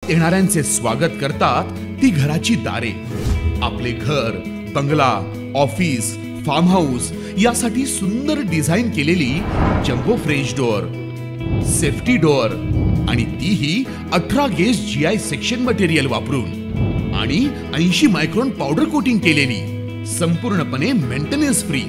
येणाऱ्यांचे स्वागत करतात ती घराची दारे। आपले घर, बंगला, ऑफिस, फार्म हाऊस यासाठी सुंदर डिझाईन केलेली jumbo French door, safety door आणि तीही 18 गेज GI सेक्शन मटेरियल वापरून आणि 80 मायक्रॉन पावडर कोटिंग केलेली, संपूर्णपणे मेंटेनन्स फ्री।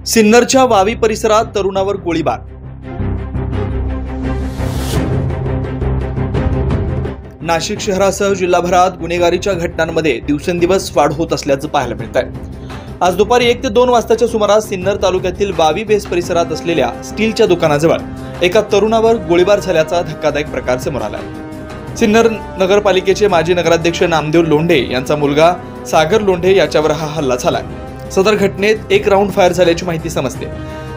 सिन्नरच्या वावी परिसरात तरुणावर गोळीबार। नाशिक शहरासह जिल्हाभरात गुन्हेगारीच्या घटनांमध्ये दिवसेंदिवस वाढ होत असल्याचं पाहायला मिळत आहे। आज दुपारी 1 ते 2 वाजताच्या सुमारास सिन्नर तालुक्यातील वावी बेस परिसरात असलेल्या स्टीलच्या दुकानाजवळ एका तरुणावर गोळीबार झाल्याचा धक्कादायक प्रकार समोर आला आहे। सिन्नर नगरपालिकेचे माजी नगराध्यक्ष नामदेव लोंढे यांचा मुलगा सागर लोंढे याच्यावर हा हल्ला झालाय। सदर घटनेत 1 राऊंड फायर झाल्याची माहिती समजते।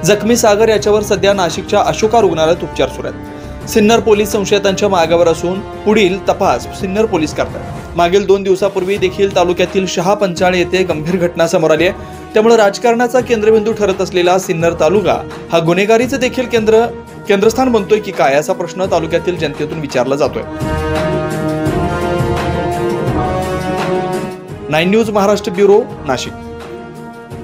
जखमी सागर याच्यावर सध्या नाशिकच्या अशोका रुग्णालयात उपचार सुरू आहेत। सिन्नर पोलीस संशयितांच्या मागावर असून पुढील तपास सिन्नर पोलीस करतात। मागील 2 दिवसापूर्वी देखील तालुक्यातील शहापंचाळ येथे गंभीर घटना समोर आली आहे। त्यामुळे राजकारणाचा केंद्रबिंदू ठरत असलेला सिन्नर तालुका हा गुन्हेगारीचे देखील केंद्रस्थान बनतोय की काय असा प्रश्न तालुक्यातील जनतेतून विचारला जातोय। 9 न्यूज महाराष्ट्र ब्युरो, नाशिक।